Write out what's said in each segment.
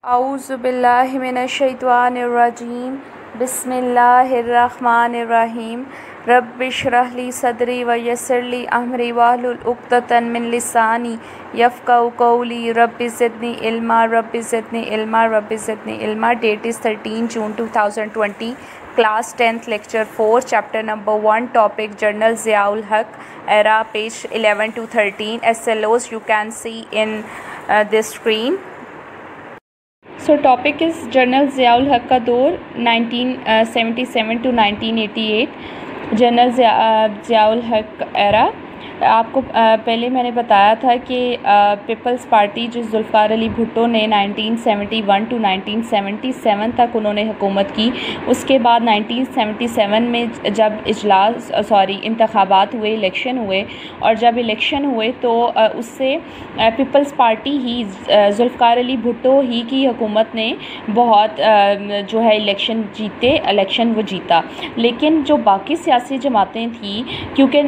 औज़ुबिल्लाहि मिनश्शैतानिर्रजीम बिस्मिल्लाहिर्रहमानिर्रहीम रब्बिश्रह ली सदरी व यस्सिर ली अमरी वाहलुल उक़्दतम मिन लिसानी यफ़क़हू क़ौली rabbi ज़िदनी इल्मा। Date is 13 June 2020. Class 10th Lecture 4 Chapter number 1 Topic Journal Ziaul Haq Era, page 11 to 13. SLOs you can see in this screen. So topic is Journal Ziaul Haq का दौर 1977 to 1988. General Ziaul हक era. आपको पहले मैंने बताया था कि peoples party जो जुल्फ़िकार अली भुट्टो ने 1971 टू 1977 तक उन्होंने हुकूमत की। उसके बाद 1977 में जब इंतखाबात हुए, इलेक्शन हुए, और जब इलेक्शन हुए तो उससे पीपल्स पार्टी ही जुल्फ़िकार अली भुट्टो ही की हुकूमत ने बहुत जो है इलेक्शन वो जीता। लेकिन जो बाकी सियासी जमातें थी, क्योंकि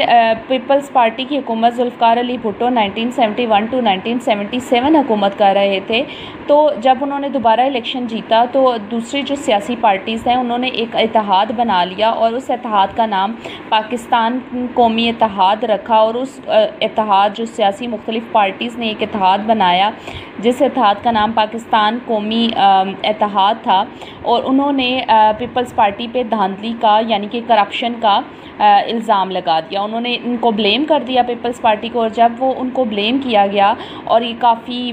पीपल्स पार्टी की हुकूमत जुल्फ़िकार अली भुट्टो 1971 टू 1977 हुकूमत कर रहे थे, तो जब उन्होंने दोबारा इलेक्शन जीता तो दूसरी जो सियासी पार्टीज़ हैं उन्होंने एक इत्तेहाद बना लिया और उस इत्तेहाद का नाम पाकिस्तान कौमी इत्तेहाद रखा। और उस इत्तेहाद जो सियासी मुख्तलिफ़ पार्टीज़ ने एक इत्तेहाद बनाया जिस इत्तेहाद का नाम पाकिस्तान कौमी इत्तेहाद था, और उन्होंने पीपल्स पार्टी पे धांधली का यानी कि करप्शन का इल्ज़ाम लगा दिया। उन्होंने इनको ब्लेम कर दिया पीपल्स पार्टी को, और जब वो उनको ब्लेम किया गया और ये काफ़ी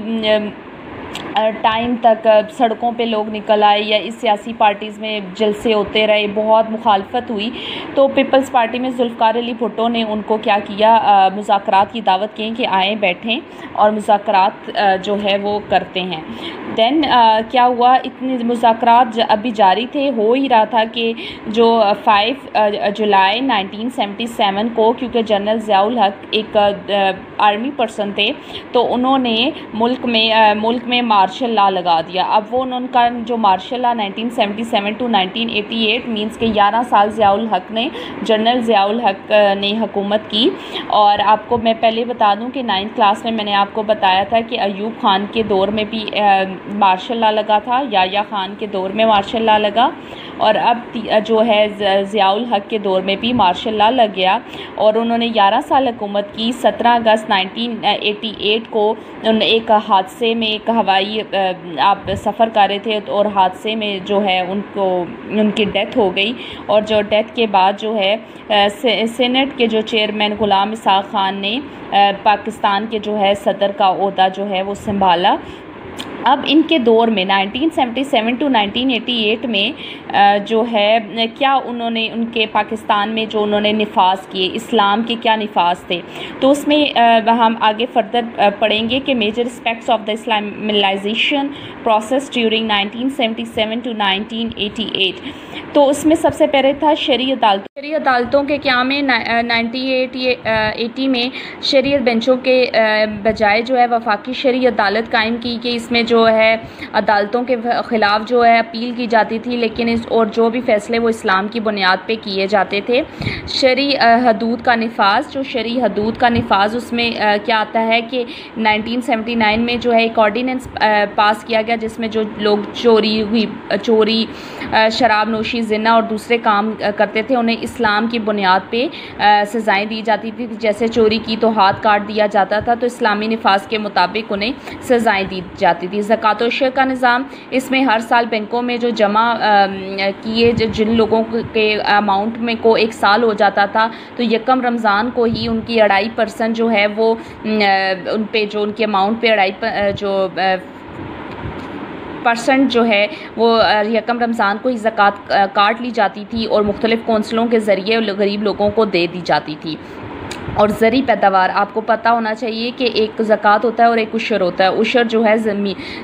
टाइम तक सड़कों पे लोग निकल आए या इस सियासी पार्टीज़ में जलसे होते रहे, बहुत मुखालफत हुई, तो पीपल्स पार्टी में जुल्फ़िकार अली भुट्टो ने उनको क्या किया, मुज़ाकरात की दावत की कि आएँ बैठें और मुज़ाकरात जो है वो करते हैं। देन क्या हुआ, इतने मुज़ाकरात अभी जारी थे, हो ही रहा था कि जो 5 जुलाई 1977 को, क्योंकि जनरल ज़ियाउल हक एक आर्मी पर्सन थे, तो उन्होंने मुल्क में मार्शल लॉ लगा दिया। अब वो उनका जो मार्शल लॉ 1977 टू 1988 मींस के 11 साल ज़ियाउल हक ने जनरल ज़ियाउल हक ने हुकूमत की। और आपको मैं पहले बता दूं कि 9th क्लास में मैंने आपको बताया था कि अयूब खान के दौर में भी मार्शल लॉ लगा था, याह्या खान के दौर में मार्शल लॉ लगा, और अब जो है ज़ियाउल हक के दौर में भी मार्शल लॉ लग गया। और उन्होंने 11 साल हुकूमत की। 17 अगस्त 1988 को एक हादसे में, एक हवाई आप सफ़र कर रहे थे और हादसे में जो है उनकी डेथ हो गई। और जो डेथ के बाद जो है सेनेट के जो चेयरमैन ग़ुलाम इसाक़ खान ने पाकिस्तान के जो है सदर का ओहदा जो है वो संभाला। अब इनके दौर में 1977 टू 1988 में जो है क्या उन्होंने उनके पाकिस्तान में जो उन्होंने निफाज किए, इस्लाम के क्या निफाज थे, तो उसमें हम आगे फर्दर पढ़ेंगे कि major aspects of the Islamization process during 1977 to 1988। तो उसमें सबसे पहले था शरई अदालतों के क़याम में 1980 में शरीयत बेंचों के बजाय जो है वफाकी शरई अदालत कायम की कि इसमें जो है अदालतों के ख़िलाफ़ जो है अपील की जाती थी, लेकिन और जो भी फ़ैसले वो इस्लाम की बुनियाद पे किए जाते थे। शरई हदूद का निफाज, जो शरई हदूद का निफाज उसमें क्या आता है कि 1979 में जो है एक ऑर्डिनेंस पास किया गया जिसमें जो लोग चोरी, शराब नोशी, ज़िना और दूसरे काम करते थे उन्हें इस्लाम की बुनियाद पे सज़ाएँ दी जाती थी। जैसे चोरी की तो हाथ काट दिया जाता था, तो इस्लामी निफाज के मुताबिक उन्हें सज़ाएँ दी जाती थी। ज़कात व शेर का निज़ाम, इसमें हर साल बैंकों में जो जमा किए जिन लोगों के अमाउंट में को 1 साल हो जाता था, तो यकम रमज़ान को ही उनकी 2.5% जो है वो उन पे जो उनके अमाउंट पे 2.5% जो है वो यकम रमज़ान को ही ज़कात काट ली जाती थी और मुख्तलिफ़ कौंसलों के ज़रिए गरीब लोगों को दे दी जाती थी। और ज़री पैदावार, आपको पता होना चाहिए कि एक ज़कात होता है और एक उशर होता है। उशर जो है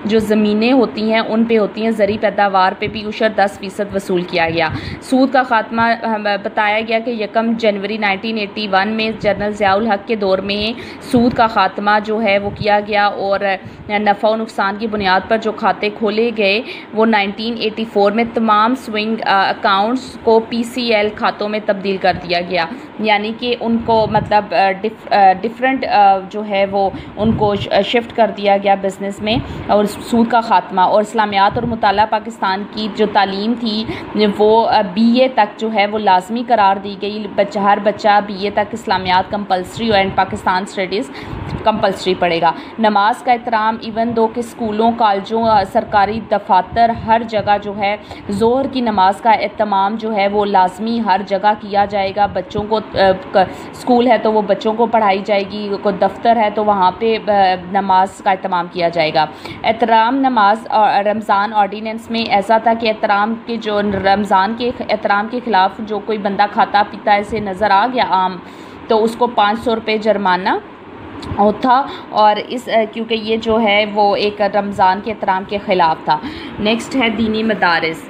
जो ज़मीनें होती हैं उन पे होती हैं, ज़री पैदावार पे भी उशर 10% वसूल किया गया। सूद का ख़ात्मा बताया गया कि 1 जनवरी 1981 में जनरल ज़ियाउल हक के दौर में सूद का ख़ात्मा जो है वो किया गया, और नफ़ा और नुकसान की बुनियाद पर जो खाते खोले गए वो 1984 में तमाम स्विंग अकाउंट्स को PCL खातों में तब्दील कर दिया गया, यानी कि उनको मतलब डिफरेंट जो है वो उनको शिफ्ट कर दिया गया बिज़नेस में, और सूद का ख़ात्मा। और इस्लामियात और मुताला पाकिस्तान की जो तालीम थी वो BA तक जो है वो लाजमी करार दी गई। हर बच्चा BA तक इस्लामियात compulsory and Pakistan studies compulsory पड़ेगा। नमाज का एहतराम इवन दो कि स्कूलों कॉलेजों सरकारी दफातर हर जगह जो है ज़ोहर की नमाज का एहतमाम जो है वो लाजमी हर जगह किया जाएगा। बच्चों को स्कूल है तो वो बच्चों को पढ़ाई जाएगी, कोई दफ्तर है तो वहाँ पे नमाज का एहतमाम किया जाएगा। एहतराम नमाज और रमज़ान ऑर्डिनेंस में ऐसा था कि एहतराम के जो रमज़ान के एहतराम के ख़िलाफ़ जो कोई बंदा खाता पीता ऐसे नज़र आ गया आम, तो उसको 500 रुपये जुर्माना था। और इस क्योंकि ये जो है वो एक रमज़ान के एहतराम के ख़िलाफ़ था। नेक्स्ट है दीनी मदारिस।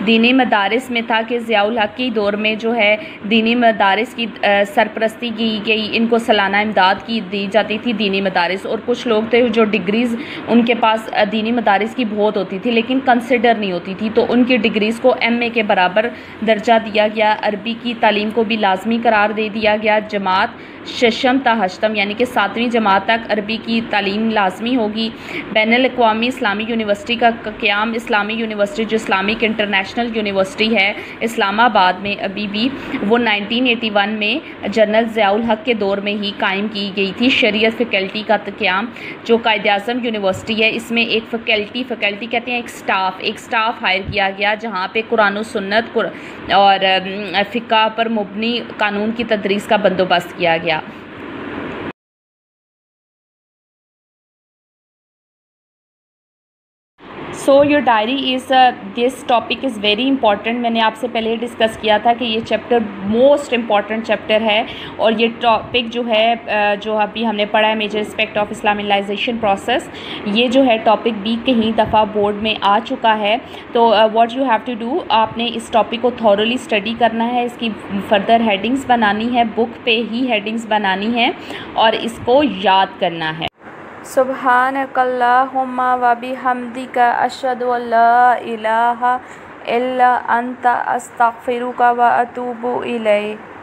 दीनी मदारिस में था कि ज़ियाउल हक़ के दौर में जो है दीनी मदारिस की सरपरस्ती की गई, इनको सालाना इमदाद की दी जाती थी दीनी मदारिस। और कुछ लोग थे जो डिग्रीज़ उनके पास दीनी मदारिस की बहुत होती थी लेकिन कंसिडर नहीं होती थी, तो उनकी डिग्रीज़ को MA के बराबर दर्जा दिया गया। अरबी की तालीम को भी लाजमी करार दे दिया गया। जमात शशम ता हश्तम यानी कि 7वीं जमात तक अरबी की तालीम लाजमी होगी। बैनुल अक़वामी इस्लामी यूनिवर्सिटी का क़याम, इस्लामी यूनिवर्सिटी जो इस्लामिक इंटरनेशनल यूनिवर्सिटी है इस्लामाबाद में अभी भी, वो 1981 में जनरल ज़ियाउल हक़ के दौर में ही कायम की गई थी। शरीयत फ़ैकल्टी का क़याम जो कायद-ए-आज़म यूनिवर्सिटी है इसमें एक फ़ैकल्टी कहते हैं एक स्टाफ हायर किया गया जहाँ पे कुरान और सुन्नत और फ़िक़्ह पर मुबनी कानून की तदरीस का बंदोबस्त किया गया। So your diary is this topic is very important. मैंने आपसे पहले डिस्कस किया था कि ये चैप्टर मोस्ट इम्पॉर्टेंट चैप्टर है, और ये टॉपिक जो है जो अभी हमने पढ़ा है मेजर एस्पेक्ट ऑफ इस्लामिलाइजेशन प्रोसेस, ये जो है टॉपिक भी कहीं दफ़ा बोर्ड में आ चुका है। तो what you have to do, आपने इस टॉपिक को थॉरली स्टडी करना है, इसकी फर्दर हेडिंग्स बनानी है, बुक पे ही हेडिंग्स बनानी है और इसको याद करना है। सुब्हानकल्लाहुम्मा व बिहम्दिका अशहदु अल्ला इलाहा इल्ला अंता अस्तगफिरुका व अतूबु इलैक।